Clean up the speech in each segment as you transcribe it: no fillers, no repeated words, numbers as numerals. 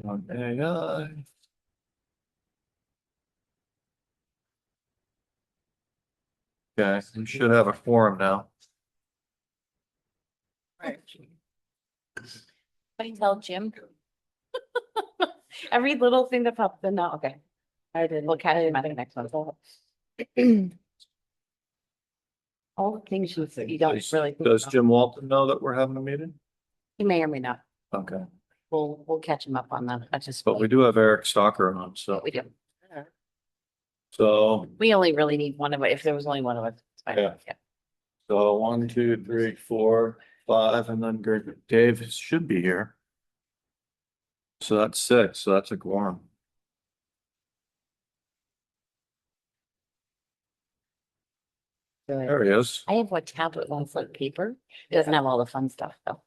On AI. Okay, we should have a forum now. I tell Jim. Every little thing that pops in now, okay. I didn't. We'll catch him at the next one. All the things you don't really. think Does about. Jim Walton know that we're having a meeting? He may or may not. Okay, We'll catch him up on that. I just. but we do have Eric Stalker on, so, We do. so, We only really need one of it. If there was only one of us. It's fine. Yeah. so 1, 2, 3, 4, 5, and then Dave should be here. So that's 6, so that's a quorum. There he is. I have what tablet ones like paper. It doesn't have all the fun stuff though.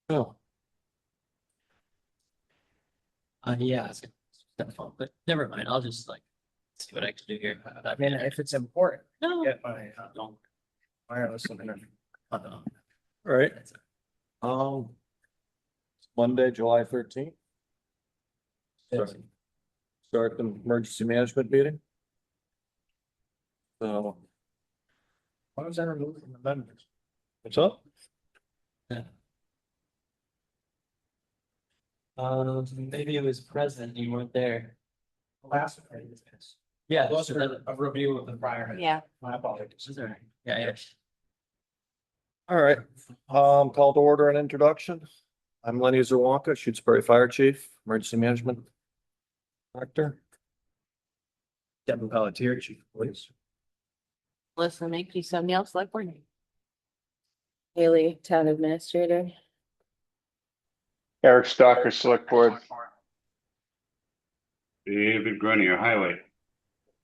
Oh, Yeah, it's kind of fun, but never mind. I'll just like see what I can do here. I mean, if it's important, No, get my don't. wireless internet. all right. Monday, July 13th. Start the emergency management meeting. So, Why was that removed from the members? what's up? Maybe it was present, you weren't there. Last. Yeah. Those are a review of the prior. Yeah. My apologies. Is there? Yeah, yeah. All right, call to order and introduction. I'm Lenny Zerwanka, Shutesbury Fire Chief, Emergency Management Director. Devin Pelletier, Chief of Police. Listen, make you something else like we're. Haley, Town Administrator. Eric Stalker, Select Board. David Grenier, Highway.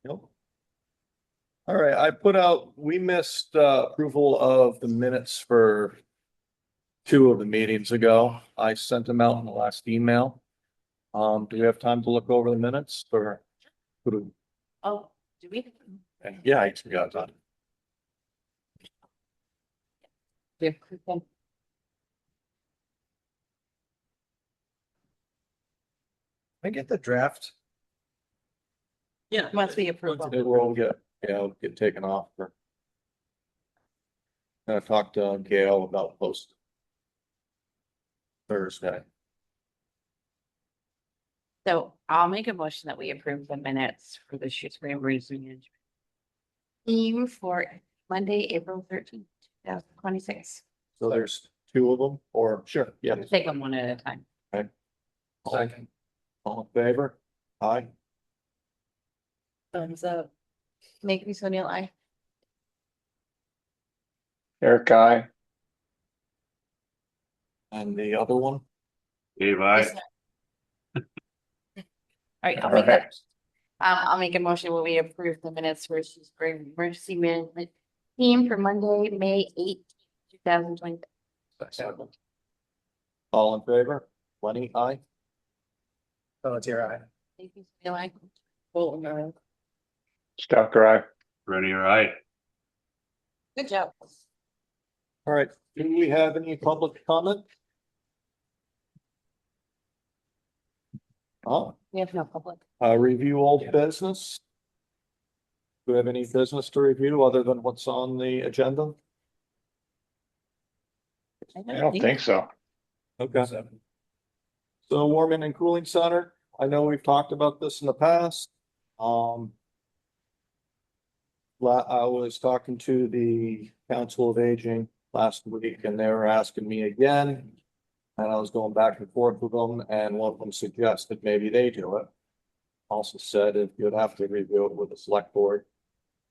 Nope. All right, we missed approval of the minutes for 2 of the meetings ago. I sent them out in the last email. Do we have time to look over the minutes or? Oh, do we? Yeah, I got that. Yeah. I get the draft. Yeah. Must be approval. It will it'll get taken off for. I talked to Gail about post. Thursday. So I'll make a motion that we approve the minutes for the Shutesbury Emergency Management team for Monday, April 13th, 2026. So there's 2 of them, or sure, yeah. Take them one at a time. Second. All in favor? Aye. Thumbs up. Make me Sonia, I. Eric, I. And the other one? Dave, I. All right, All right. I'll make a motion where we approve the minutes for Shutesbury Emergency Management team for Monday, May 8th, 2020. All in favor? Lenny, aye. Pelletier, aye. Make me Sonia, I. Bolton, aye. Stalker, I. Grenier, I. Good job. All right, do we have any public comment? We have no public. Review old business. Do we have any business to review other than what's on the agenda? I don't think so. Okay. So warming and cooling center, I know we've talked about this in the past. I was talking to the Council of Aging last week and they were asking me again. And I was going back and forth with them and one of them suggested maybe they do it. Also said if you'd have to review it with the select board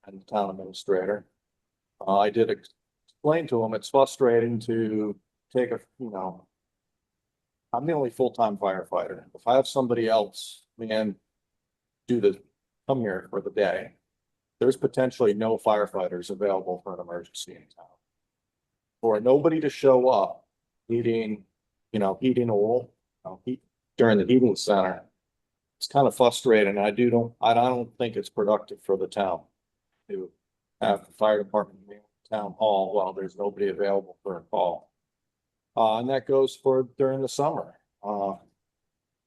and the town administrator. I did explain to them, it's frustrating to take I'm the only full-time firefighter. If I have somebody else, come here for the day, there's potentially no firefighters available for an emergency in town. For nobody to show up needing, heating oil, during the heating center. It's kind of frustrating. I don't think it's productive for the town to have the fire department in town hall while there's nobody available for a call. And that goes for during the summer.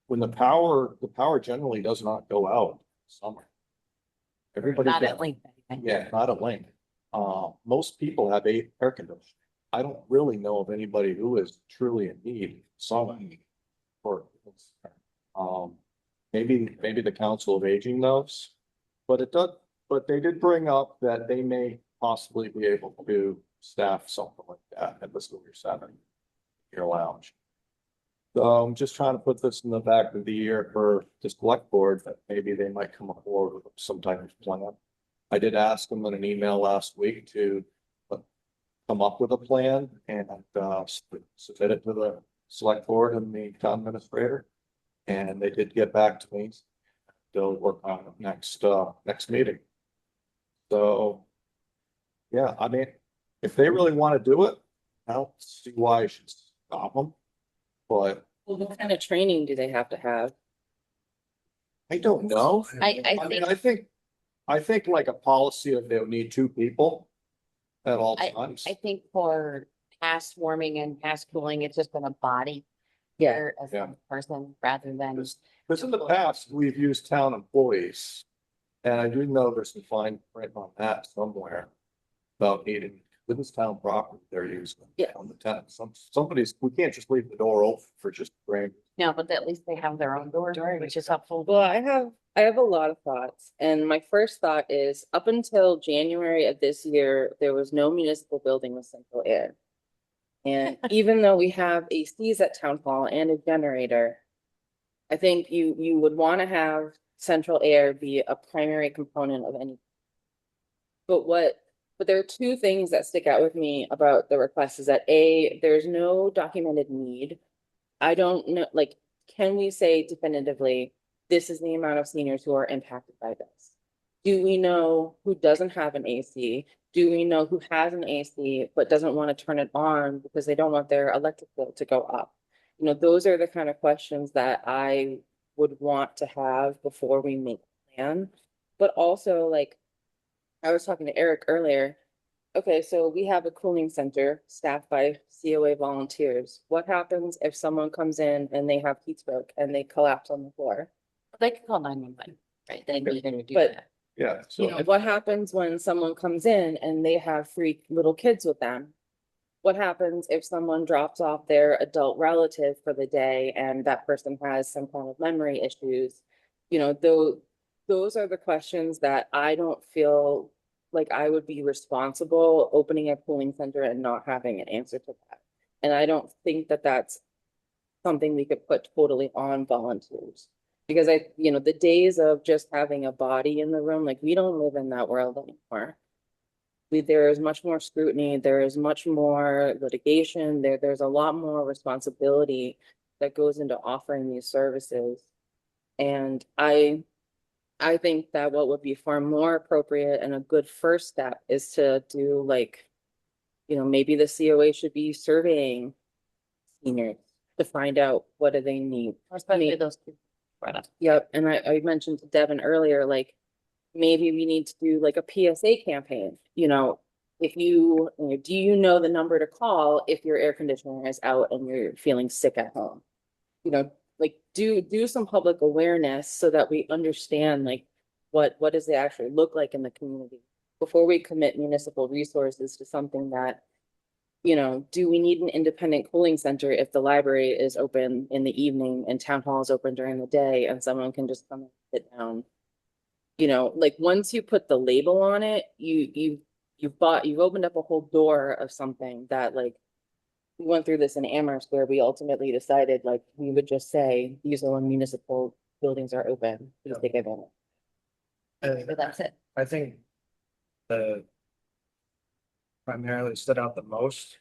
When the power generally does not go out in summer. Everybody. Not at length. Yeah, not a link. Most people have air conditioning. I don't really know of anybody who is truly in need, some. Or, maybe the Council of Aging knows. But they did bring up that they may possibly be able to staff something like that at the Silver Seven. Your lounge. So I'm just trying to put this in the back of the year for the select board that maybe they might come forward with some type of plan. I did ask them in an email last week to come up with a plan and submit it to the select board and the town administrator. And they did get back to me. They'll work on it next meeting. So, yeah, I mean, if they really want to do it, I don't see why I should stop them. But Well, what kind of training do they have to have? I don't know. I I mean, think, I think like a policy of they'll need 2 people at all times. I think for past warming and past cooling, it's just been a body. Yeah. here as Yeah. a person rather than. Because in the past, we've used town employees. And I do know there's some fine print on that somewhere. About needing, with this town property they're using. Yeah. On the town, we can't just leave the door open for just rain. No, but at least they have their own door, which is helpful. Well, I have a lot of thoughts, and my first thought is up until January of this year, there was no municipal building with central air. And even though we have ACs at town hall and a generator, I think you would want to have central air be a primary component of any. But there are 2 things that stick out with me about the request is that A, there's no documented need. I don't know, like, can we say definitively, this is the amount of seniors who are impacted by this? Do we know who doesn't have an AC? Do we know who has an AC but doesn't want to turn it on because they don't want their electric bill to go up? You know, those are the kind of questions that I would want to have before we make a plan. But also, like, I was talking to Eric earlier. Okay, so we have a cooling center staffed by COA volunteers. What happens if someone comes in and they have heat stroke and they collapse on the floor? They could call 911, right? They need to do But- that. Yeah, You know, what happens when someone comes in and they have 3 little kids with them? What happens if someone drops off their adult relative for the day and that person has some kind of memory issues? You know, those are the questions that I don't feel like I would be responsible opening a cooling center and not having an answer to that. And I don't think that that's something we could put totally on volunteers. Because the days of just having a body in the room, like, we don't live in that world anymore. There is much more scrutiny, there is much more litigation, there's a lot more responsibility that goes into offering these services. And I think that what would be far more appropriate and a good first step is to do, like, maybe the COA should be surveying seniors to find out what do they need. Especially those 2 brought up. Yep, and I mentioned to Devin earlier, like, maybe we need to do like a PSA campaign, if do you know the number to call if your air conditioner is out and you're feeling sick at home? Like, do some public awareness so that we understand, like, what does it actually look like in the community before we commit municipal resources to something that, do we need an independent cooling center if the library is open in the evening and town hall is open during the day and someone can just come and sit down? Like, once you put the label on it, you've opened up a whole door of something that, like, we went through this in Amherst where we ultimately decided, like, we would just say these are when municipal buildings are open, please take advantage. But that's it. I think the primarily stood out the most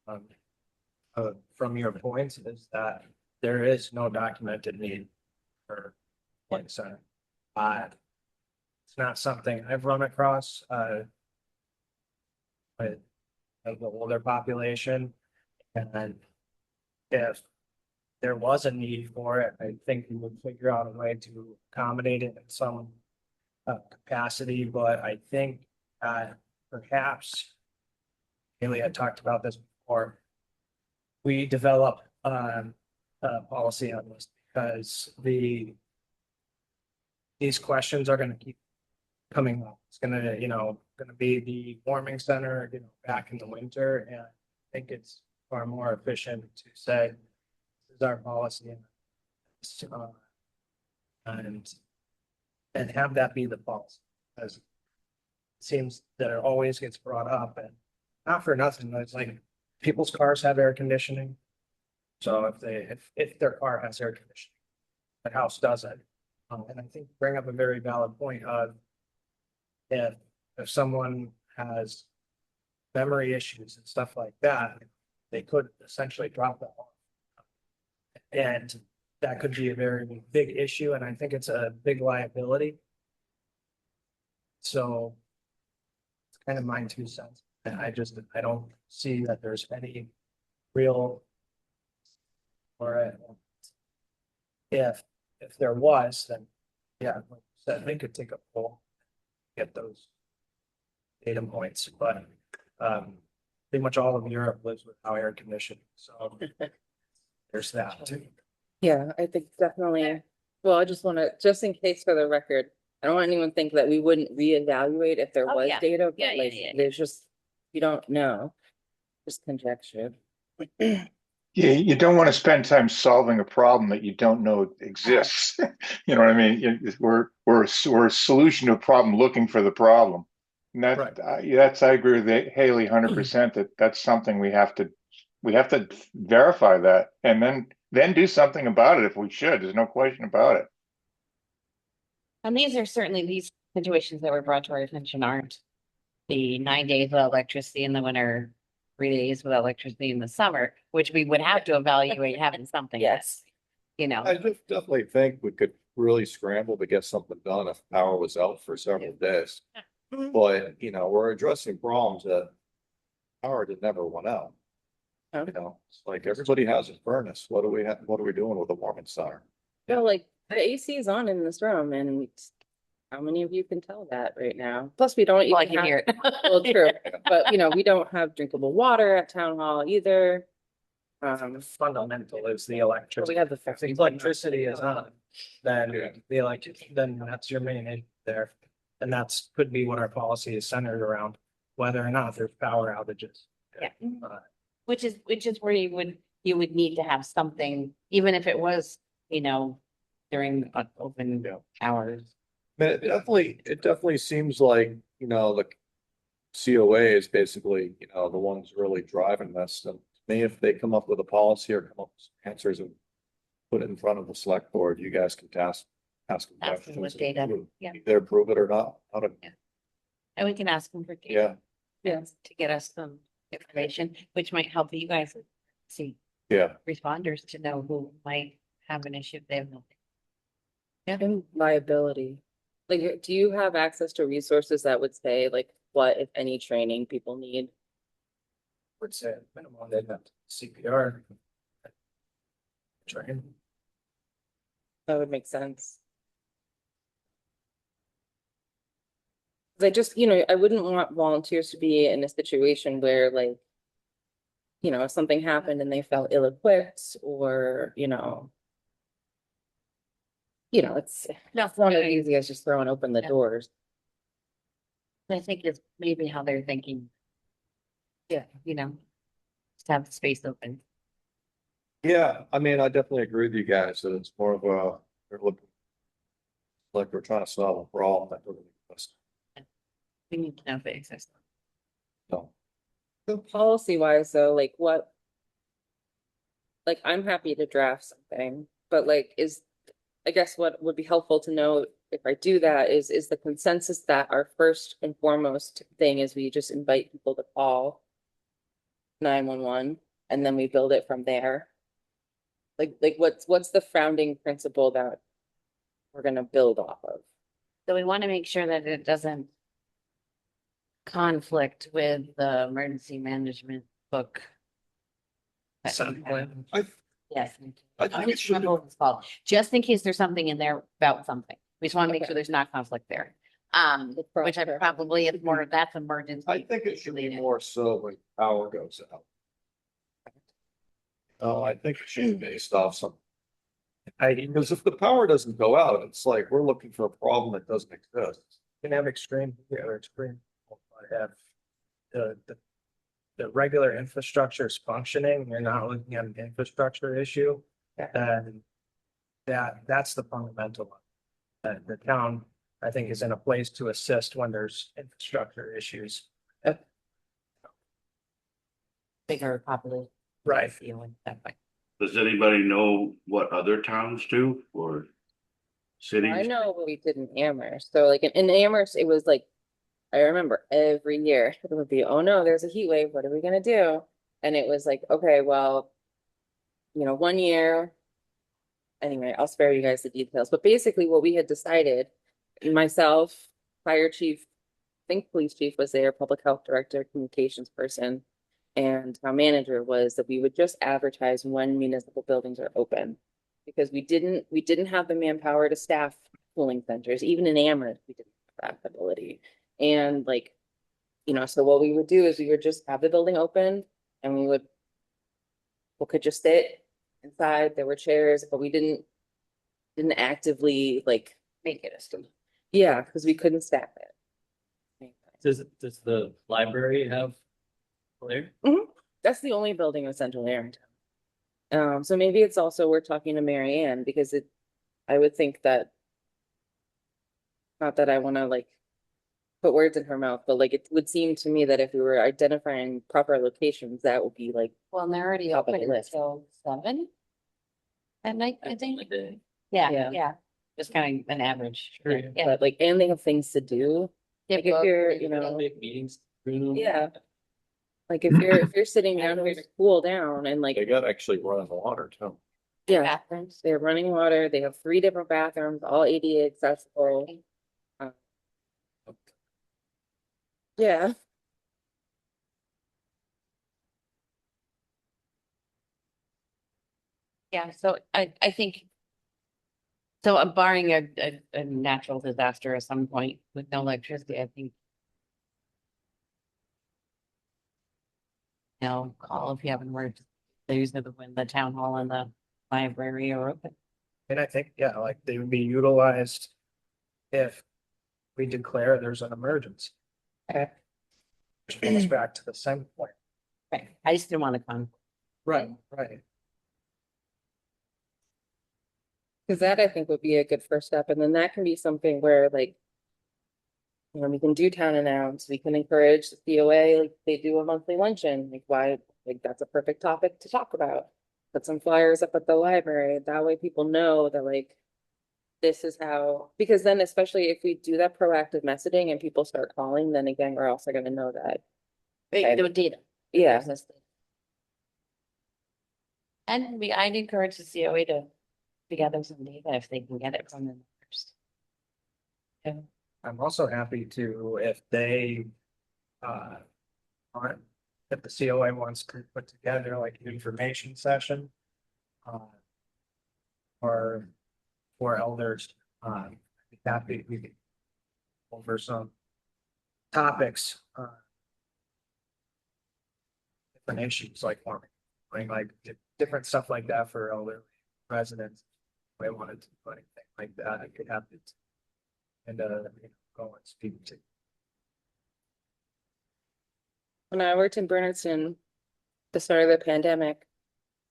from your points is that there is no documented need for one center. It's not something I've run across with the older population. And if there was a need for it, I think we would figure out a way to accommodate it in some capacity, but I think perhaps Haley had talked about this before. we develop a policy on this because these questions are gonna keep coming up. It's gonna, gonna be the warming center, back in the winter, and I think it's far more efficient to say, this is our policy. And have that be the policy, as it seems that it always gets brought up, and not for nothing, it's like people's cars have air conditioning. So if their car has air conditioning, the house doesn't. And I think bring up a very valid point of if someone has memory issues and stuff like that, they could essentially drop that off. And that could be a very big issue, and I think it's a big liability. So it's kind of my 2 cents. And I don't see that there's any real or if there was, then yeah, like I said, they could take a poll, get those data points, but pretty much all of Europe lives without air conditioning, so there's that too. Yeah, I think definitely, well, I just wanna, just in case for the record, I don't want anyone to think that we wouldn't reevaluate if there Oh, was yeah. data, Yeah, but yeah, like, yeah, yeah. there's just, you don't know. Just conjecture. You don't want to spend time solving a problem that you don't know exists. You know what I mean? We're a solution to a problem looking for the problem. And Right. that's, I agree with Haley 100% that that's something we have to verify that and then do something about it if we should. There's no question about it. And these are certainly, these situations that were brought to our attention aren't the 9 days without electricity in the winter, 3 days without electricity in the summer, which we would have to evaluate having something. Yes. I just definitely think we could really scramble to get something done if power was out for several days. But, we're addressing problems that power that never went out. It's like everybody has a furnace. What are we doing with the warming center? Feel like the AC is on in this room, and how many of you can tell that right now? Plus, we don't Well, I even can have, hear it. well, true, but we don't have drinkable water at town hall either. Fundamental is the We electricity. have the. If the electricity is on, then Yeah. then that's your main issue there. And that's could be what our policy is centered around, whether or not there's power outages. Yeah. Uh, Which is where you would need to have something, even if it was, during open Yeah. hours. I mean, it definitely seems like, the COA is basically, the ones really driving this. And to me, if they come up with a policy or come up with some answers and put it in front of the select board, you guys can ask them Ask them questions. with data, yeah. Either approve it or not. How to- And we can ask them for. data Yeah, Yes. To get us some information, which might help you guys see yeah. responders to know who might have an issue if they have nothing. And liability. Like, do you have access to resources that would say like what, if any, training people need? Would say at minimum, they'd have CPR. Train. That would make sense. 'Cause I just, I wouldn't want volunteers to be in a situation where like, if something happened and they felt ill-equipped or, it's No, not as easy as just throwing open the Yeah. doors. I think it's maybe how they're thinking. Yeah, just have the space open. Yeah, I mean, I definitely agree with you guys that it's more of they're looking like we're trying to solve a problem that doesn't exist. We need to know if it exists. So, So policy wise though, like what? Like, I'm happy to draft something, but like, I guess what would be helpful to know if I do that is the consensus that our first and foremost thing is we just invite people to call 911 and then we build it from there. Like what's the founding principle that we're gonna build off of? So we want to make sure that it doesn't conflict with the emergency management book. that we Set have. plan. Yes. I I think it just should, remember what it's called, just in case there's something in there about something. We just want to make Okay. sure there's not conflict there. The Which I process. probably is more, that's emergency. I think it should be related. more so when power goes out. Oh, I think it should be based off some, I because if the power doesn't go out, it's like we're looking for a problem that doesn't exist. can have extreme, or extreme. Have the regular infrastructure is functioning, you're not looking at an infrastructure issue. And that's the fundamental one. That the town, I think, is in a place to assist when there's infrastructure issues. Bigger population. Right. You know, that way. Does anybody know what other towns do or I cities? know what we did in Amherst. So like in Amherst, it was like, I remember every year it would be, oh no, there's a heat wave. What are we gonna do? And it was like, okay, well, 1 year. Anyway, I'll spare you guys the details, but basically what we had decided, myself, fire chief, I think police chief was there, public health director, communications person, and our manager was that we would just advertise when municipal buildings are open. Because we didn't have the manpower to staff cooling centers, even in Amherst, we didn't have that ability. And like, so what we would do is we would just have the building open and we could just sit inside, there were chairs, but we didn't actively like, Make it a school. yeah, because we couldn't staff it. Does the library have? There? That's the only building in Central Arrington. So maybe it's also, we're talking to Mary Ann because I would think that. Not that I want to like put words in her mouth, but like it would seem to me that if we were identifying proper locations, that would be like, Well, and they're already Top of the open list. until 7 at night, I think. Like the- Yeah, Yeah. yeah. Just kind of an average. Sure, Yeah. but like, and they have things to do. Like if you're, Big meetings room. Yeah. Like if you're sitting down here to cool down and like, They got actually running water too. yeah, Bathrooms. they're running water, they have 3 different bathrooms, all ADA accessible. Yeah. Yeah, so I think. So barring a natural disaster at some point with no electricity, I think. Call if you have an emergency. Those are when the town hall and the library are open. And I think, yeah, like they would be utilized if we declare there's an emergency. Okay. Which goes back to the same point. Right, I just didn't want to come. Right. Cause that I think would be a good first step. And then that can be something where like. We can do town announce, we can encourage the COA, like they do a monthly luncheon, like why, like that's a perfect topic to talk about. Put some flyers up at the library, that way people know that like. This is how, because then especially if we do that proactive messaging and people start calling, then again, we're also gonna know that. Right, the data. Yeah, And I'd encourage the COA to gather some data if they can get it from them first. Okay. I'm also happy to, if they, if the COA wants to put together like an information session. Or for elders, I'd be happy we could over some topics, different issues like farming, like different stuff like that for elderly residents. If I wanted to do anything like that, I could have it. And, go and speak to. when I worked in Bernardston, the start of the pandemic.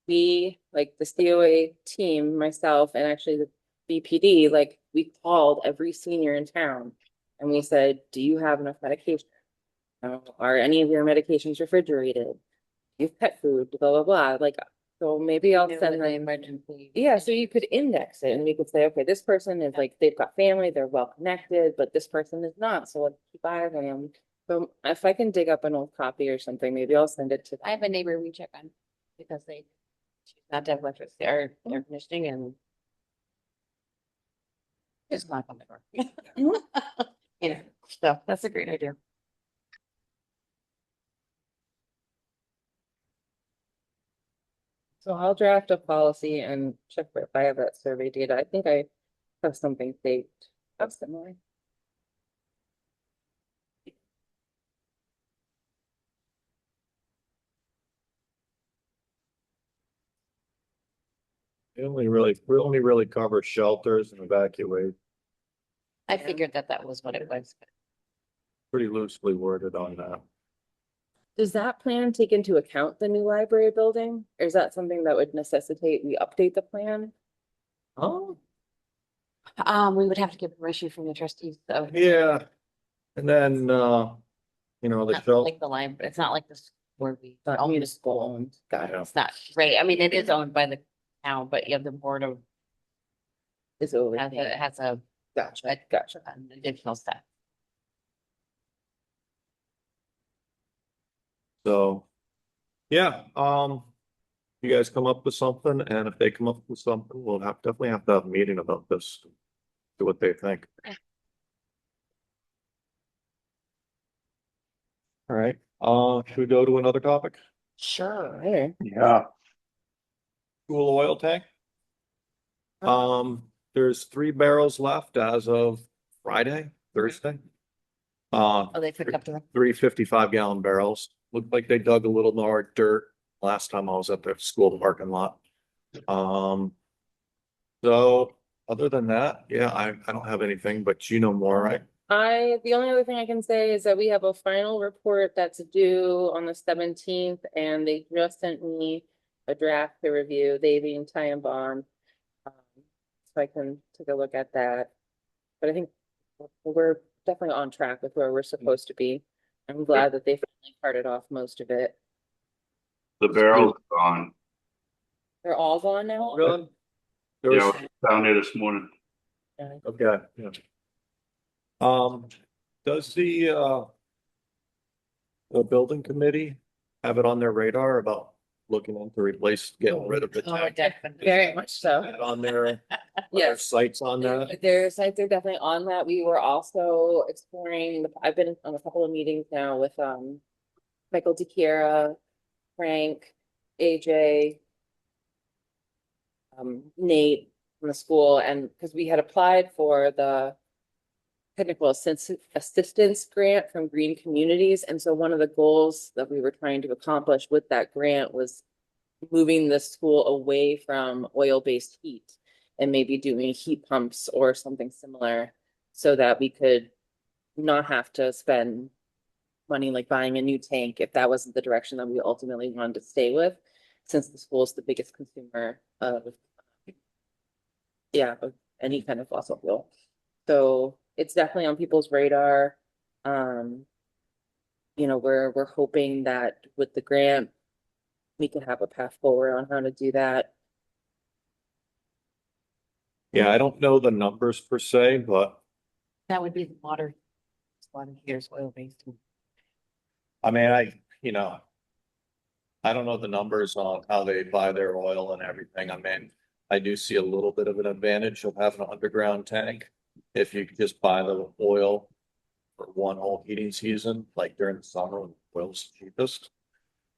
We, like the COA team, myself, and actually the BPD, like we called every senior in town. And we said, do you have enough medication? Are any of your medications refrigerated? Do you have pet food, blah, blah, blah, like, so maybe I'll send the them. emergency. Yeah, so you could index it and we could say, okay, this person is like, they've got family, they're well connected, but this person is not, so let's keep eye on them. So if I can dig up an old copy or something, maybe I'll send it to. I have a neighbor we check on because they choose not to have electricity or air conditioning and. Just knock on the door. So that's a great idea. So I'll draft a policy and check if I have that survey data. I think I have something saved. That's similar. We only really cover shelters and evacuate, I figured that that was what it was. pretty loosely worded on that. Does that plan take into account the new library building? Or is that something that would necessitate we update the plan? Oh, We would have to get permission from the trustees, so. yeah. And then, you know, the Not shelter, like the line, but it's not like this where we Not own the municipal school. owned, got it, yeah, It's not, right, I mean, it is owned by the town, but you have the board of, is over. has a, Gotcha, gotcha. an additional step. so, yeah, you guys come up with something, and if they come up with something, we'll definitely have to have a meeting about this. See what they think. Okay. All right, should we go to another topic? Sure. There. Yeah, School oil tank? There's 3 barrels left as of Friday, Thursday. Oh, they picked up the, 3 55-gallon barrels. Looked like they dug a little more dirt last time I was at the school parking lot. So other than that, yeah, I don't have anything, but you know more, right? The only other thing I can say is that we have a final report that's due on the 17th, and they just sent me a draft to review, they being Ty and Bond. So I can take a look at that. But I think we're definitely on track with where we're supposed to be. I'm glad that they finally parted off most of it. The barrel's gone. They're all gone now? Good. There Yeah, was, I was down there this morning. okay, yeah. Does the building committee have it on their radar about looking into getting rid of the oh, tank? definitely. Very much so. On their Yes. sites on that? Their sites are definitely on that. We were also exploring, I've been on a couple of meetings now with, Michael DeKiera, Frank, AJ, Nate from the school, and because we had applied for the technical assistance grant from Green Communities, and so one of the goals that we were trying to accomplish with that grant was moving the school away from oil-based heat and maybe doing heat pumps or something similar so that we could not have to spend money like buying a new tank if that wasn't the direction that we ultimately wanted to stay with, since the school is the biggest consumer of any kind of fossil fuel. So it's definitely on people's radar. We're hoping that with the grant, we can have a path forward on how to do that. Yeah, I don't know the numbers per se, but That would be the water heaters, oil-based. I mean, I don't know the numbers on how they buy their oil and everything. I mean, I do see a little bit of an advantage of having an underground tank. If you could just buy the oil for one whole heating season, like during the summer when oil's cheapest.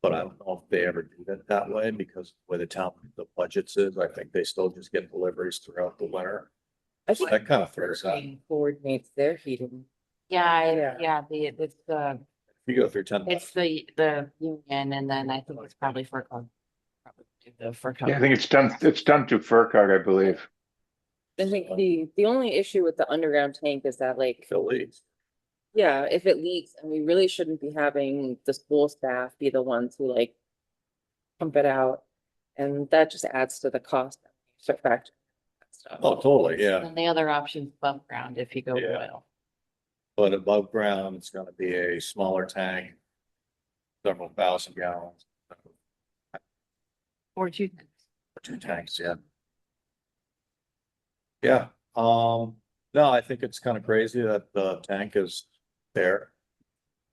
But I don't know if they ever do it that way because the way the budgets is, I think they still just get deliveries throughout the winter. I think That kind of throws that. coordinates their heating. Yeah, Yeah. it's You go through 10. it's the union, and then I think it's probably FERC. The FERC. yeah, I think it's done to FERCog, I believe. I think the only issue with the underground tank is that like, Phillies. yeah, if it leaks, and we really shouldn't be having the school staff be the ones who like pump it out. And that just adds to the cost. So factor that stuff. Oh, totally, yeah. And the other option's above ground if you go Yeah. oil. But above ground, it's gonna be a smaller tank. Several thousand gallons. Or two. 2 tanks, yeah. Yeah, no, I think it's kind of crazy that the tank is there.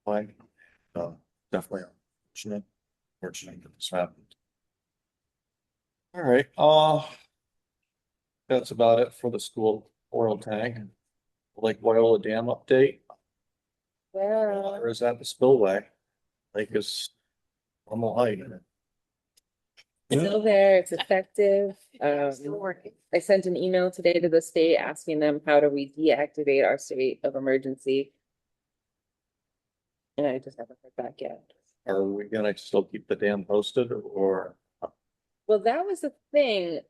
Like, definitely fortunate that this happened. All right, that's about it for the school oil tank. Lake Wyola Dam update, Well, or is that the spillway? Lake is normal height. it's still there, it's effective. Still working. I sent an email today to the state asking them, how do we deactivate our state of emergency? And I just haven't heard back yet. Are we gonna still keep the dam posted or? Well, that was the thing.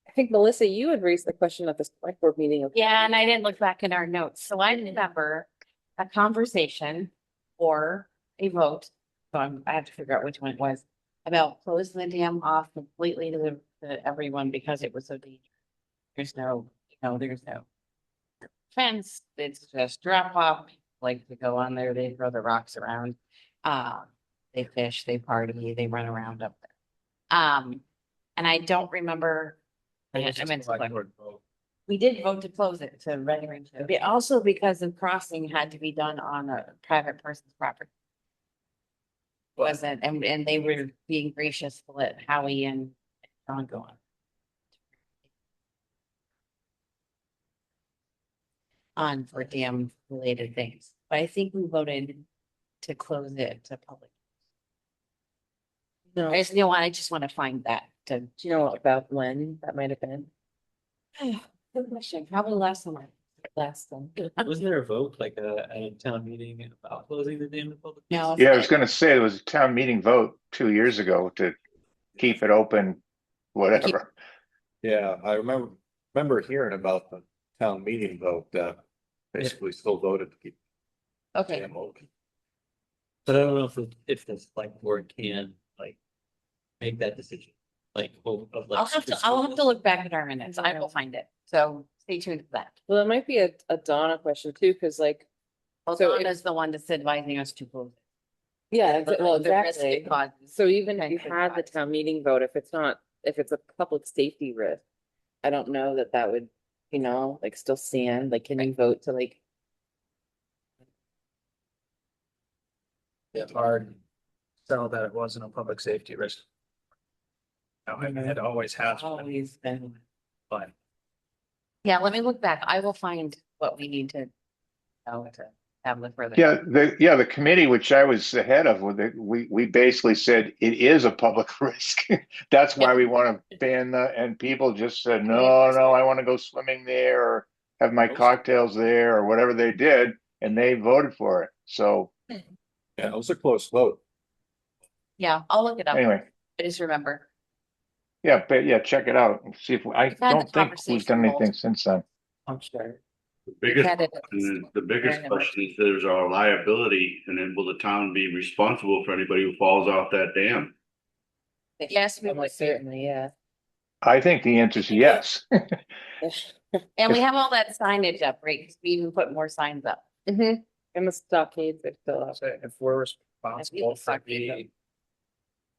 I think Melissa, you had raised the question at the select board meeting. of- Yeah, and I didn't look back in our notes, so I remember a conversation or a vote. So I have to figure out which one it was, about closing the dam off completely to everyone because it was so dangerous. There's no, there's no fence, it's just drop off, people like to go on there, they throw the rocks around. They fish, they party, they run around up there. And I don't remember. It was I a meant select select- board vote. We did vote to close it to rendering, but also because the crossing had to be done on a private person's property. Wasn't, and they were being gracious to let Howie and John go on. On for dam related things, but I think we voted to close it to public. No, I just want to find that to. do you know about when that might have been? Good question, probably last summer. Last time. Was there a vote like at a town meeting about closing the dam to public? No. Yeah, I was gonna say, there was a town meeting vote 2 years ago to keep it open, whatever. Yeah, I remember hearing about the town meeting vote that basically still voted to keep the Okay, dam open. But I don't know if the select board can like make that decision, like, of like. I'll have to look back at our minutes, I will find it, so stay tuned for that. Well, it might be a Donna question too, because like, Well, So if- Donna's the one that's advising us to close. yeah, The- well, the risk it exactly. causes. So even if you potential had the cause. town meeting vote, if it's a public safety risk, I don't know that would, like still stand, like, can you vote to like, It's hard to tell that it wasn't a public safety risk. No, I mean, it always has been, Always been. but Yeah, let me look back. I will find what we need to know to have the further. The committee, which I was the head of, we basically said it is a public risk. That's why we want to ban and people just said, no, I want to go swimming there or have my cocktails there or whatever they did, and they voted for it. So Yeah, it was a close vote. Yeah, I'll look it up. anyway, I just remember. yeah, check it out and see if, I We've had the don't think we've done conversation anything since then. I'm sure. The We've biggest, had it. the biggest Very question is there's our liability and then will the town be responsible for anybody who falls off that dam? Yes, we would. almost certainly, yeah. I think the answer is yes. And we have all that signage up, right? 'Cause we even put more signs up. Mm-hmm. And the stockades are still up. so if we're responsible for the.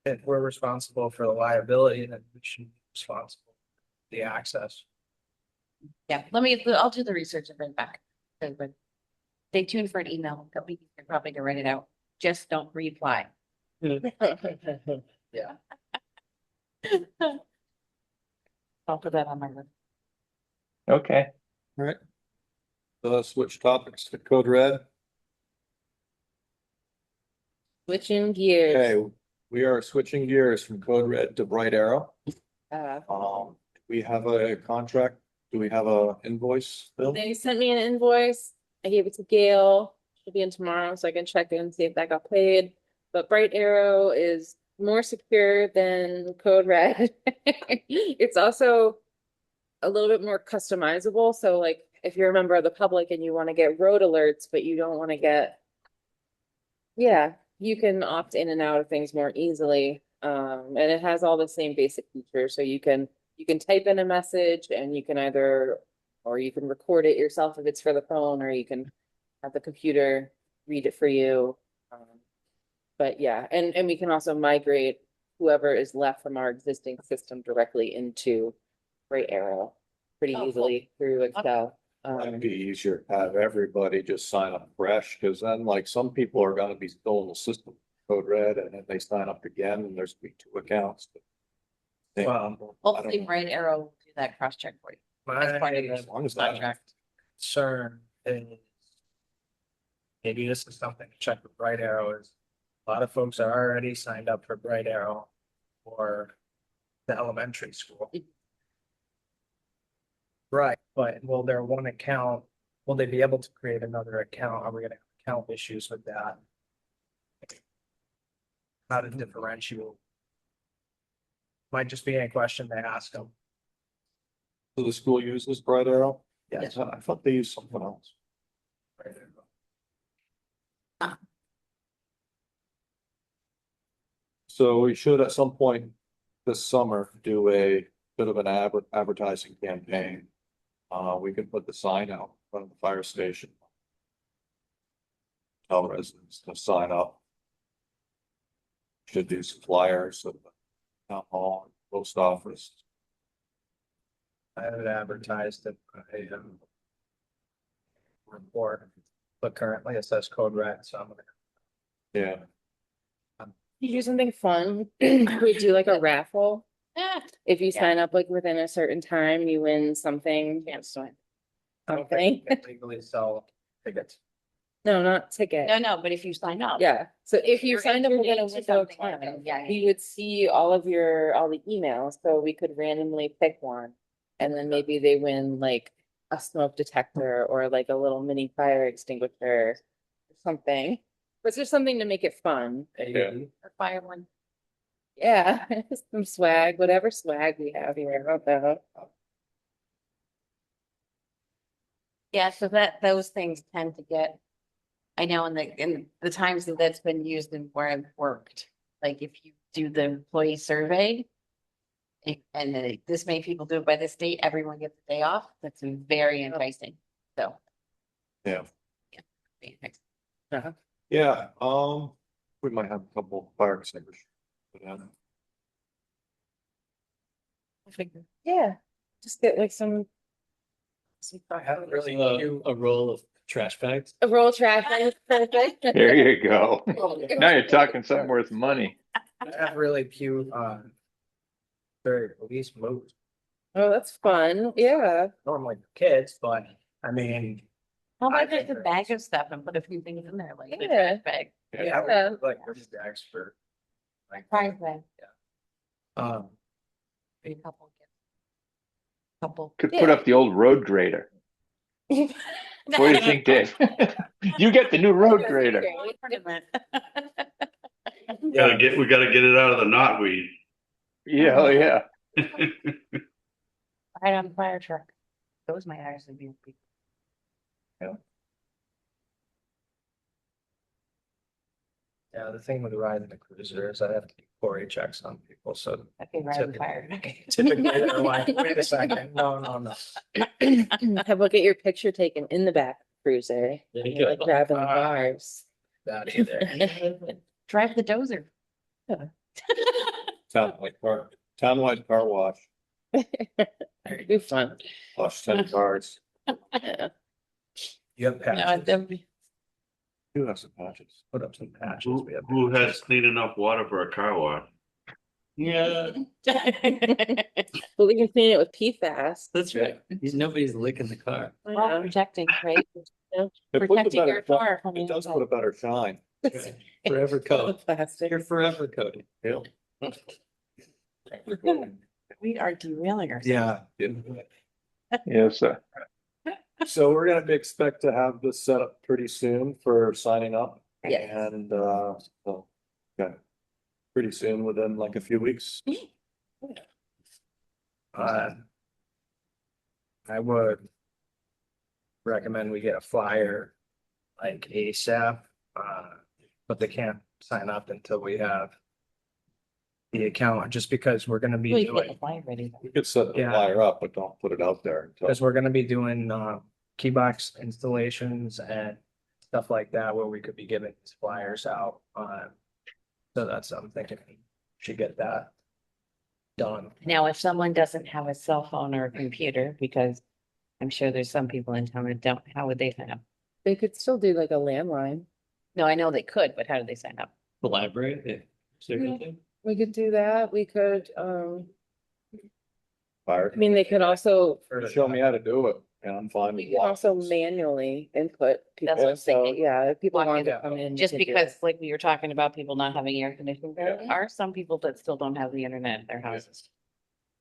If we're responsible for the liability, then we should be responsible for the access. Yeah, I'll do the research and bring it back. But stay tuned for an email that we can probably to write it out. Just don't reply. Yeah. I'll put that on my list. Okay. All right. So let's switch topics to Code Red. Switching gears. Okay, we are switching gears from Code Red to Bright Arrow. We have a contract. Do we have a invoice, Bill? They sent me an invoice. I gave it to Gail. She'll be in tomorrow, so I can check in and see if that got paid. But Bright Arrow is more secure than Code Red. It's also a little bit more customizable. So like if you're a member of the public and you want to get road alerts, but you don't want to get, yeah, you can opt in and out of things more easily. And it has all the same basic features. So you can type in a message and you can or you can record it yourself if it's for the phone, or you can have the computer read it for you. But yeah, and we can also migrate whoever is left from our existing system directly into Bright Arrow pretty Oh, cool. easily through Excel. Might be easier to have everybody just sign up fresh, because then like some people are gonna be still in the system, Code Red, and then they sign up again and there's gonna be two accounts. Well, I don't Hopefully know. Bright Arrow will do that cross check for you. That's part of My the As long as that, contract. concern is. Maybe this is something to check with Bright Arrow is, a lot of folks are already signed up for Bright Arrow for the elementary school. Right, but will their one account, will they be able to create another account? Are we gonna have account issues with that? How to differentiate? Might just be a question to ask them. So the school uses Bright Arrow? Yes. I thought they used something else. So we should at some point this summer do a bit of an advertising campaign. We can put the sign out in front of the fire station. Tell residents to sign up. Should do some flyers at the town hall, post office. I have it advertised at a report, but currently it says code red, so I'm gonna. Yeah, You do something fun, we do like a raffle. Ah, If you Yeah. sign up like within a certain time, you win something, chance to win. I don't something. think we can legally sell tickets. No, not ticket. No, but if you sign up. Yeah, so if you You're signed up entered within a into window of something like that, time, yeah. we would see all of all the emails, so we could randomly pick one. And then maybe they win like a smoke detector or like a little mini fire extinguisher, or something. But it's just something to make it fun. AED. Or fire one. Yeah, some swag, whatever swag we have here, I don't know. Yeah, so those things tend to get. I know in the times that that's been used and where I've worked, like if you do the employee survey. And this many people do it by this date, everyone gets a day off. That's very enticing, so. yeah, Very enticing. yeah, we might have a couple fire extinguishers. Yeah. I figure. Yeah, just get like I haven't really. A roll of trash bags. a roll trash. Perfect. There you go. Now you're talking something worth money. I have really few, very police moves, Oh, that's fun. Yeah. normally for kids, but I mean, How I about just think a bag of stuff and put a few things in there, like the Yeah. trash bag, yeah, Yeah. like there's the expert. Like, prize bag, um, a couple. Couple. Could put up the old road grader. What do you think, Dave? You get the new road grader. yeah, We gotta get it out of the knotweed. Yeah, oh yeah. Right on the fire truck. Those might actually be. yeah, the thing with riding the cruiser is I have to do 4A checks on people, so. Okay, right on the fire. Typically, they're like, wait a second, no. Have a get your picture taken in the back cruiser. There you You're like go. grabbing the bars. That either. Drive the dozer. Townwide car wash, Be fun. wash 10 cars. Yeah. You have No, patches, that'd be- Do have some patches. put up some patches. Who, We have who has patches. clean enough water for a car wash? Yeah, But we can clean it with PFAS. that's right. Nobody's licking the car. Well, protecting, right? It puts a Protecting your better- car from It the does put outside. a better shine. Forever coat. Plastic. You're forever coated. Yeah. We are derailing ourselves. Yeah, Yes, So we're gonna expect to have this set up pretty soon for signing up. Yes. And, so, yeah, pretty soon, within like a few weeks. uh. I would. Recommend we get a flyer like ASAP, but they can't sign up until we have. The account, just because we're gonna be We can get the doing, flyer ready. You could set the Yeah. flyer up, but don't put it out there until. because we're gonna be doing, key box installations and. Stuff like that, where we could be giving these flyers out, so that's, I'm thinking, we should get that. Done. Now, if someone doesn't have a cell phone or a computer, because I'm sure there's some people in town that don't, how would they sign up? They could still do like a landline. No, I know they could, but how do they sign up? The library. Yeah. Is there anything? We could do that. We could, Fire. I mean, they could also, Show me how to do it, and I'm fine. we with could also walk-ins. manually input That's what people. I'm So, thinking. yeah, if people Walk want in. to come in. we Just could do because, it. like we were talking about people not having air conditioning, there Yeah. are some people that still don't have the internet in their houses.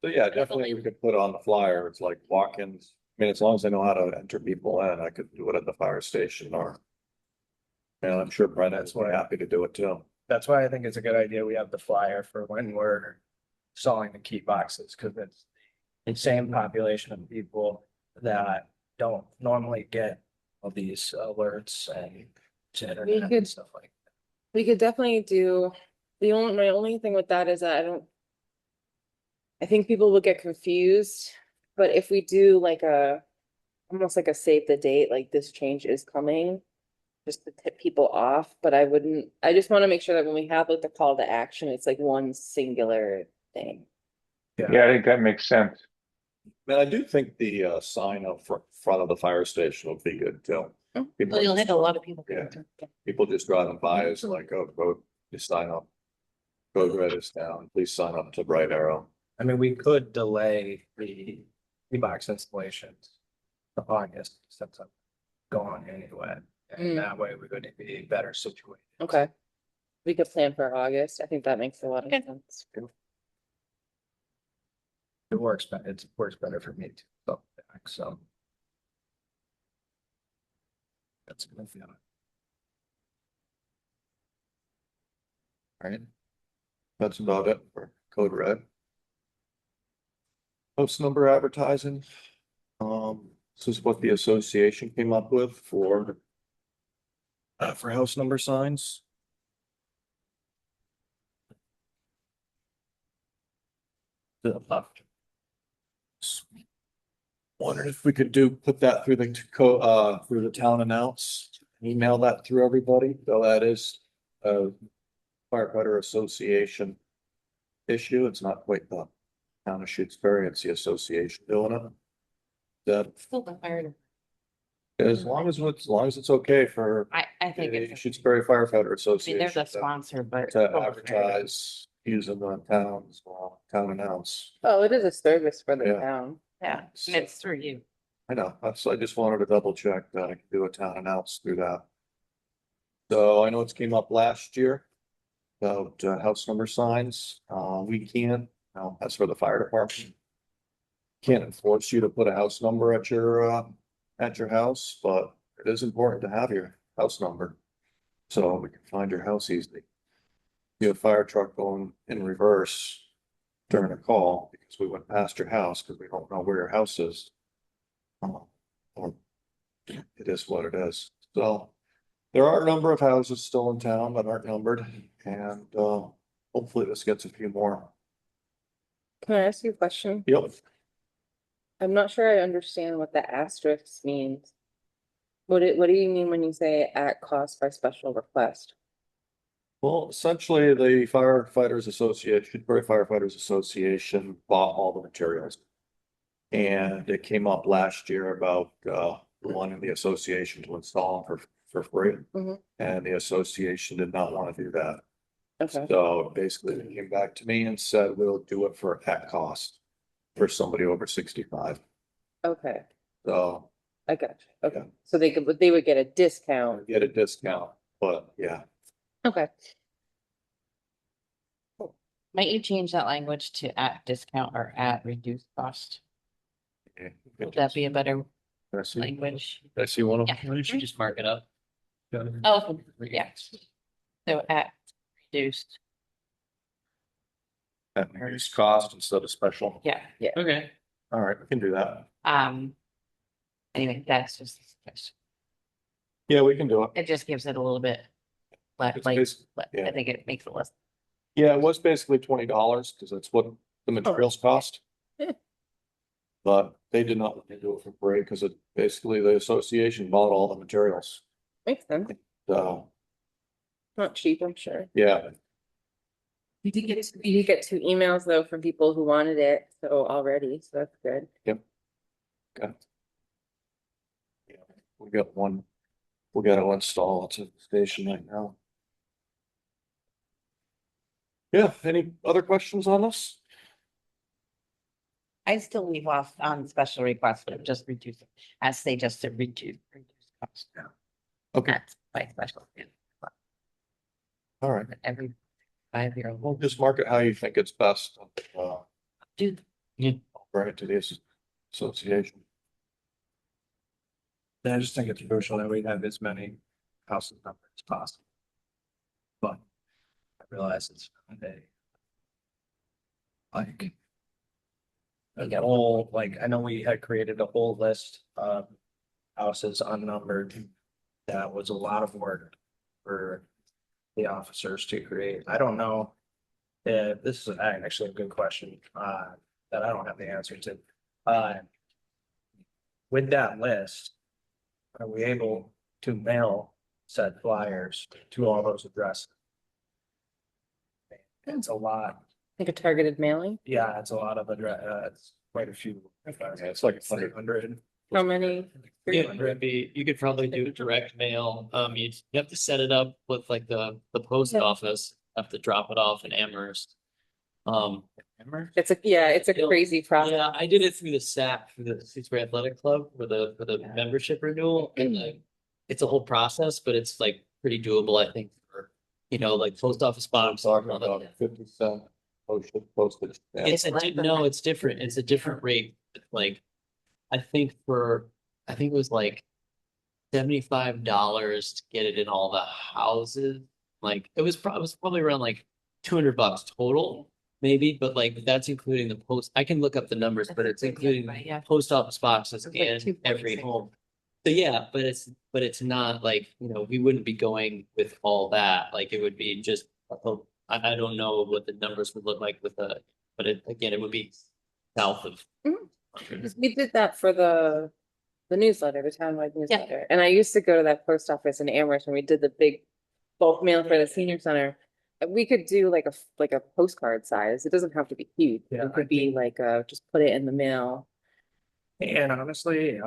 So yeah, definitely we could put on the flyer, it's like walk-ins, I mean, as long as I know how to enter people in, I could do it at the fire station or. And I'm sure Brendan's quite happy to do it too. That's why I think it's a good idea, we have the flyer for when we're installing the key boxes, because it's same population of people that don't normally get all these alerts and to internet and could- stuff like. We could definitely do, my only thing with that is that I think people will get confused, but if we do like almost like a save the date, like this change is coming, just to tip people off, but I just want to make sure that when we have like the call to action, it's like one singular thing. Yeah, I think that makes sense. And I do think the sign up front of the fire station will be good too. Mm. People Well, you'll hit a lot of people. Yeah. People just driving by is like, oh, go, you sign up. Code Red is down, please sign up to Bright Arrow. I mean, we could delay the box installations to August since I'm gone anyway. Mm. And that way we're going to be better situated. Okay. We could plan for August. I think that makes a lot of Okay. sense. It works, but it works better for me too. So. That's a good feeling. All right. That's about it for Code Red. House number advertising. This is what the association came up with for house number signs. Wondered if we could put that through through the town announce, email that through everybody, though that is a firefighter association issue. It's not quite the town of Shutesbury, it's the association doing it. That, Still the fire. as long as it's okay for I think the it's, Shutesbury Firefighter I mean, Association they're the sponsor, but. to advertise using the town announce. Oh, it is a service for the Yeah. town. Yeah, and it's through you. I know, I just wanted to double check that I can do a town announce through that. So I know it's came up last year about house number signs. We can't, that's for the fire department. Can't enforce you to put a house number at your house, but it is important to have your house number. So we can find your house easily. You have a fire truck going in reverse during a call because we went past your house because we don't know where your house is. Or it is what it is. So there are a number of houses still in town that aren't numbered and hopefully this gets a few more. Can I ask you a question? Yep. I'm not sure I understand what the asterisk means. What do you mean when you say at cost by special request? Well, essentially, the firefighters association, Shutesbury Firefighters Association bought all the materials. And it came up last year about wanting the association to install them for free. Mhm. And the association did not want to do that. Okay, So basically, they came back to me and said, we'll do it for at cost for somebody over 65. okay, So I got you. Okay, Yeah. so they would get a discount. get a discount, but yeah. Okay, Might you change that language to at discount or at reduced cost? Would that be a better I see, language? I see one of them. Yeah. Why don't you just mark it up? Oh, yeah. So at reduced, At reduced cost instead of special. yeah. Okay. All right, we can do that. Anyway, that's just, a suggestion. Yeah, we can do it. It just gives it a little bit. Like, It's basi- yeah. I think it makes it less. Yeah, it was basically $20 because that's what the materials cost. Yeah. But they did not want to do it for free because it basically the association bought all the materials. makes sense. So, Not cheap, I'm sure. yeah, You did get two emails though from people who wanted it, so already, so that's good. we got one. We got to install it at the station right now. Yeah, any other questions on this? I still leave off on special requests, but just reduce it, as they just said, reduce cost. Okay, That's by special. Yeah. all right. But every 5-year-old We'll just mark it how you think it's best. do. Bring it to the association. I just think it's crucial that we have as many houses numbered as possible. But I realize it's not a like a whole, like, I know we had created a whole list of houses unnumbered. That was a lot of work for the officers to create. I don't know. This is actually a good question, that I don't have the answer to. With that list, are we able to mail said flyers to all those addresses? It's a lot. Like a targeted mailing? Yeah, it's a lot of address, it's quite a few. It's like 100. How many? Yeah, it'd be, you could probably do direct mail. You have to set it up with like the post Yeah. office, have to drop it off in Amherst. Amherst? It's a crazy process. Yeah, I did it through the SAC, through the Simsbury Athletic Club for the membership renewal, and like, it's a whole process, but it's like pretty doable, I think, for, like post office box. Talking about 50 cent postage. stamp. It's no, it's different. It's a different rate. Like, I think it was like $75 to get it in all the houses. Like, it was probably around like $200 total, maybe, but like that's including the post. I can look up the numbers, but it's including Yeah. post office boxes It's like and every 246. home. So yeah, but it's not like, we wouldn't be going with all that. Like, it would be just I don't know what the numbers would look like with but again, it would be south of. Because we did that for the newsletter, the townwide newsletter. And I used to go to that post office in Amherst when we did the big bulk mail for the senior center. We could do like a postcard size. It doesn't have to be huge. Yeah, It could be like just put it in the mail. And honestly,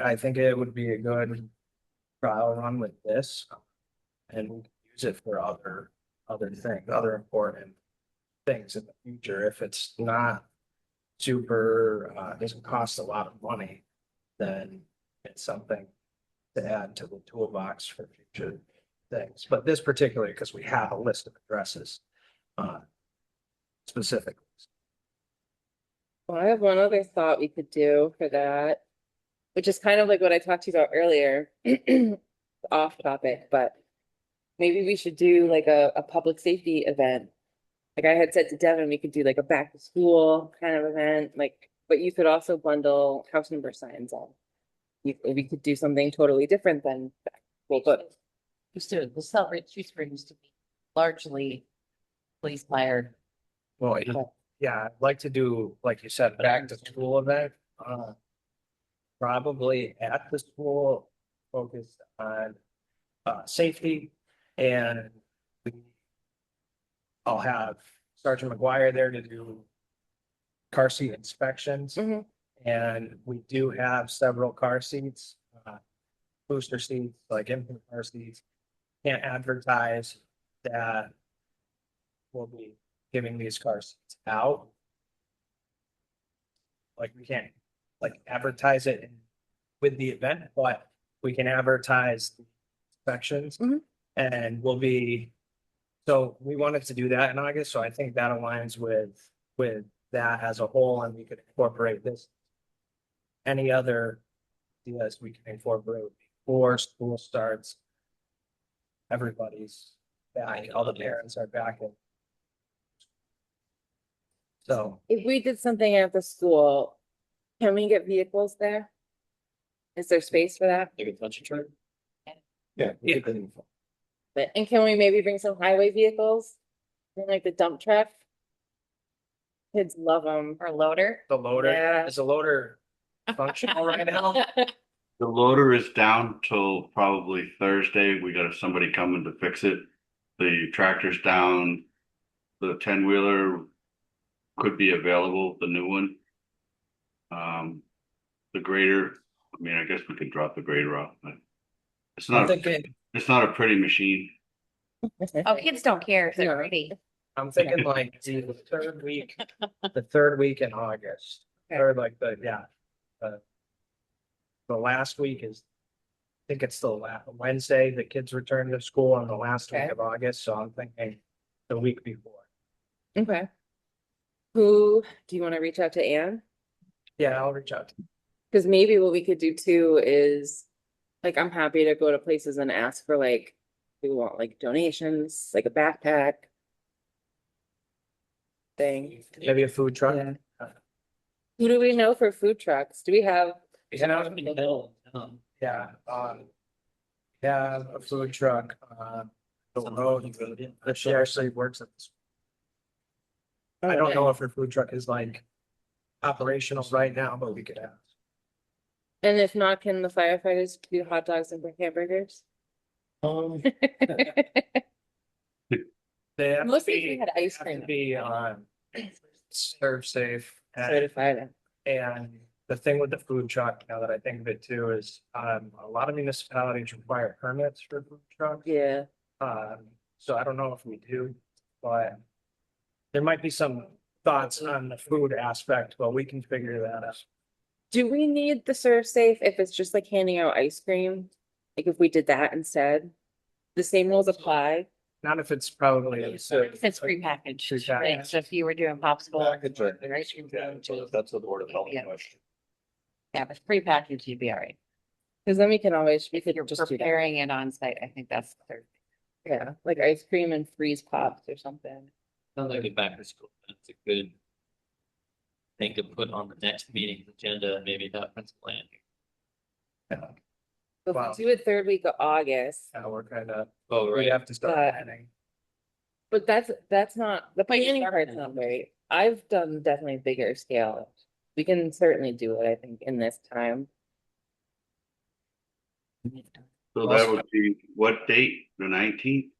I think it would be a good trial run with this. And we can use it for other things, other important things in the future. If it's not super, doesn't cost a lot of money, then it's something to add to the toolbox for future things. But this particularly, because we have a list of addresses, specifically. Well, I have one other thought we could do for that, which is kind of like what I talked to you about earlier. Off topic, but maybe we should do like a public safety event. Like I had said to Devin, we could do like a back to school kind of event, like, but you could also bundle house number signs on. We could do something totally different than back. Well, but The Celebrate Two Springs to be largely police fire. Well, yeah, I'd like to do, like you said, back to school event, probably at the school, focused on safety, and I'll have Sergeant McGuire there to do car seat inspections. Mhm. And we do have several car seats, booster seats, like infant car seats. Can't advertise that we'll be giving these car seats out. Like, we can't like advertise it with the event, but we can advertise the inspections. Mhm. And so we wanted to do that in August, so I think that aligns with that as a whole, and we could incorporate this. Any other ideas we can incorporate before school starts? Everybody's back, all the parents are back in. So, if we did something at the school, can we get vehicles there? Is there space for that? Like a touch a truck. Yeah. Yeah. And can we maybe bring some highway vehicles? Like the dump truck? Kids love them. Or loader. the loader, Yeah. is the loader functional right now? The loader is down till probably Thursday. We got somebody coming to fix it. The tractor's down. The 10-wheeler could be available, the new one. The grader, I mean, I guess we could drop the grader off, but it's I'm not, thinking, it's not a pretty machine. Oh, kids don't care if they're No. pretty. I'm thinking like the third week in August, or like the last week is, I think it's the Wednesday, the kids return to school on the last week Okay. of August, so I'm thinking the week before. Okay. Who, do you want to reach out to Anne? Yeah, I'll reach out. Because maybe what we could do too is, like, I'm happy to go to places and ask for like, we want like donations, like a backpack. thing. Maybe a food truck. Yeah. Who do we know for food trucks? Do we have? Yeah, yeah, a food truck, the road, that she actually works at this. I don't know if her food truck is like operational right now, but we could ask. And if not, can the firefighters do hot dogs and hamburgers? They have to Mostly be, we had ice have to cream. be, serve safe. Certified. And the thing with the food truck, now that I think of it too, is, a lot of municipalities require permits for food trucks. Yeah. So I don't know if we do, but there might be some thoughts on the food aspect, but we can figure that out. Do we need the serve safe if it's just like handing out ice cream? Like if we did that instead? The same rules apply? Not if it's probably. If it's prepackaged, Prepackaged. right? So if you were doing popsicle, Package, I or ice cream cone too. That's a Board of Health Yeah. question. Yeah, if it's prepackaged, you'd be all right. Cause then we can always, we If could you're just do that. preparing it on site, I think that's the third. Yeah, like ice cream and freeze pops or something. Sounds like a back to school. That's a good thing to put on the next meeting's agenda, and maybe have principal in. If Wow. we do it third week of August, We're kind of, Oh, we right. have to start But- planning. but that's not, the But you planning start part's with not it. great. I've done definitely bigger scale. We can certainly do it, I think, in this time. So that would be what date? The 19th?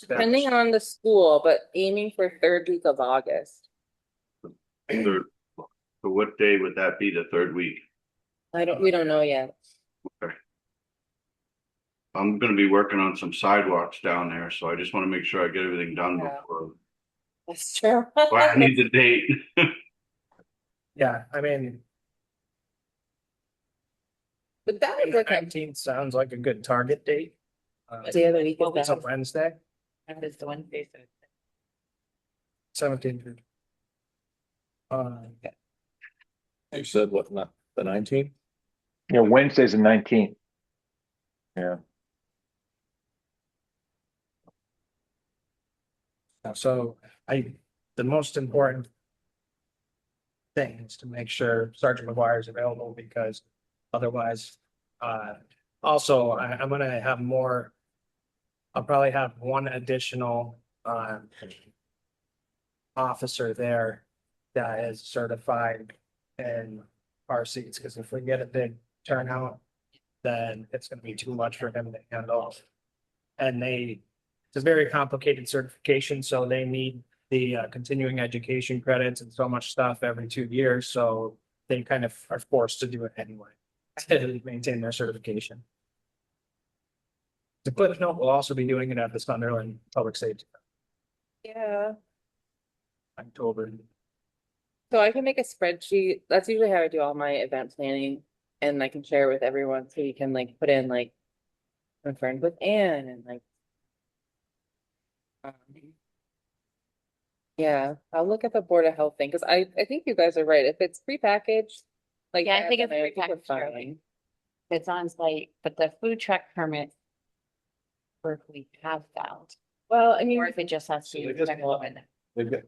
Depending on the school, but aiming for third week of August. Third. So what day would that be? The third week? We don't know yet. I'm gonna be working on some sidewalks down there, so I just wanna make sure I get everything done Yeah. before. That's true. Well, I need the date. Yeah, I mean, But that would work out. 19th sounds like a good target date. Day of the week is It's a that. Wednesday, And it's the Wednesday, so. 17th. You said what, not the 19th? Yeah, Wednesday's the 19th. Yeah, So the most important thing is to make sure Sergeant McGuire is available, because otherwise, also, I'm gonna have more. I'll probably have one additional, officer there that is certified in car seats, because if we get a big turnout, then it's gonna be too much for him to handle. And it's a very complicated certification, so they need the continuing education credits and so much stuff every 2 years, so they kind of are forced to do it anyway to maintain their certification. The Cliff Note will also be doing it at the Sunderland Public Safety Yeah, October. so I can make a spreadsheet. That's usually how I do all my event planning. And I can share with everyone, so you can like put in like. I'm friends with Anne and like. Yeah, I'll look at the Board of Health thing, cause I think you guys are right. If it's prepackaged. Like. Yeah, I think it's we're prepackaged, fine. Charlie. It's on site, but the food truck permit. Or if we have that, Well, I mean, or if it just has to. So be they just inspected want- by them.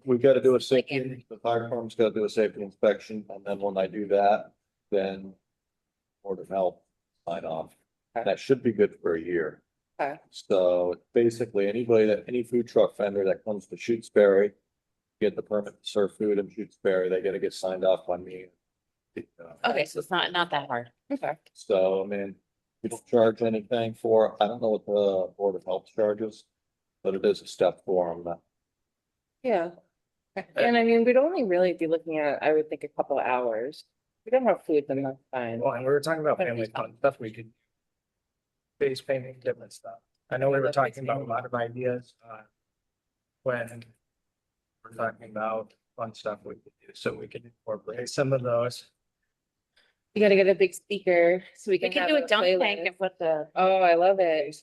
We've got to do a Like safety, in- the fire department's got to do a safety inspection, and then when I do that, then Board of Health sign off. Okay. That should be good for a year. Okay. So basically, any food truck vendor that comes to Shutesbury, get the permit to serve food in Shutesbury, they gotta get signed off by me. Okay, so it's not that hard. okay, So, I mean, we don't charge anything for, I don't know what the Board of Health charges, but it is a step for them. yeah. And I mean, we'd only really be looking at, I would think, a couple of hours. We don't have food, then that's fine. Well, and we were talking about family fun stuff, we could. Face painting, different stuff. I know we were talking about a lot of ideas, when. We're talking about fun stuff we could do, so we can incorporate some of those. You gotta get a big speaker, so we We can can have do a a dunk tank playlist. and put the. Oh, I love it.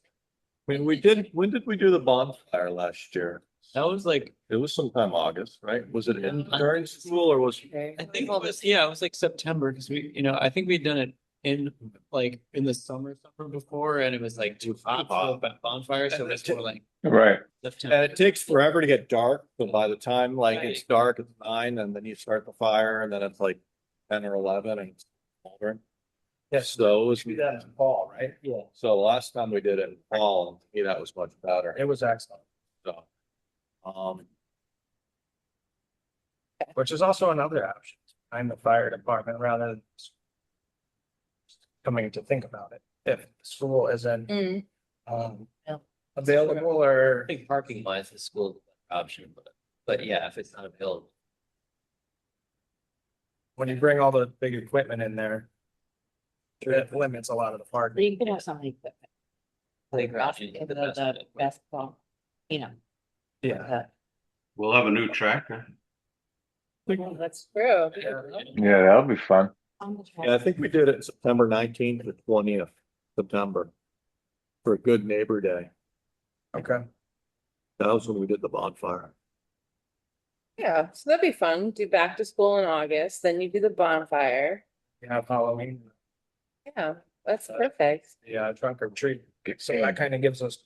I mean, when did we do the bonfire last year? That was like, It was sometime August, right? Was it in during school or was? Okay. I think it was, yeah, it was like September, because we, I think we'd done it in like in the summer before, and it was like too hot for a bonfire, so it's more like Right. And September. it takes forever to get dark, so by the time like it's dark, it's 9, and then you start the fire, and then it's like 10 or 11 and it's over. Yes, So it was, do that in fall, right? Yeah. so last time we did it in fall, and to me, that was much better, It was excellent, so. which is also another option. I'm the fire department rather than coming to think about it. If the school isn't Mm. Yeah. available I or, think parking wise, the school is a better option, but yeah, if it's not available. when you bring all the big equipment in there, it limits a lot of the parking. You could have something. Playground. The basketball, you know. Yeah. We'll have a new tractor. That's true. Yeah, that'll be fun. Yeah, I think we did it September 19th to 20th, September. For a good neighbor day. Okay. That was when we did the bonfire. Yeah, so that'd be fun. Do back to school in August, then you do the bonfire. You have Halloween, Yeah, that's perfect. yeah, trunk or treat. So that kind of gives us,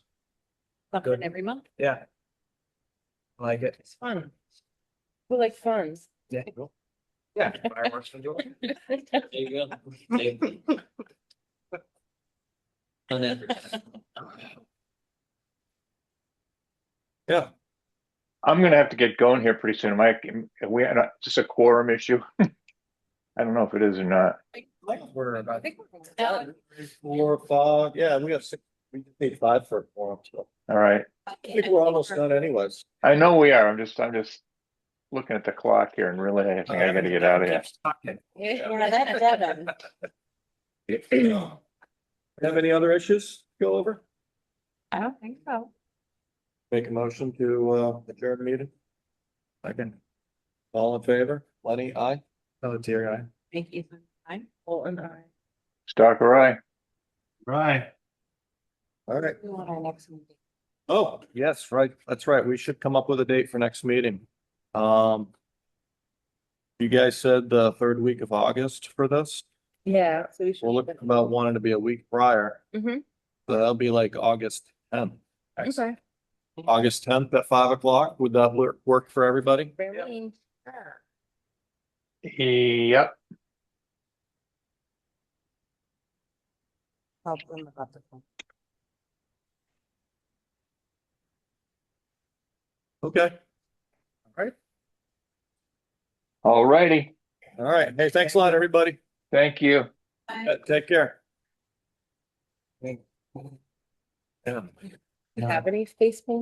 Something Good. every month. yeah. Like it. It's fun. We like fun. Yeah. Yeah. Fireworks for joy. There you go. Unadvertised. Yeah, I'm gonna have to get going here pretty soon. Mike, we had just a quorum issue. I don't know if it is or not. We're I about, think we're done. 3, 4, 5, yeah, we got 6, we just need 5 for a quorum, so. All right. I think we're almost done anyways. I know we are. I'm just looking at the clock here and really, I think I gotta get out of here. Yeah, that's Devin. Have any other issues to go over? I don't think so. Make a motion to adjourn the meeting? Second. All in favor? Lenny, aye? Pelletier guy. Thank you. Fine. Bolton, aye. Stalker, aye. Right. All right. We want our next meeting. Oh, yes, right. That's right. We should come up with a date for next meeting. You guys said the 3rd week of August for this. Yeah, so we should. We're looking about wanting to be a week prior. Mhm. So that'll be like August 10th. Okay. August 10th at 5 o'clock. Would that work for everybody? Really? Yep. I'll bring about the phone. Okay. All righty. All right. Hey, thanks a lot, everybody. Thank you. Take care. Thank- Yeah. Have any face paint?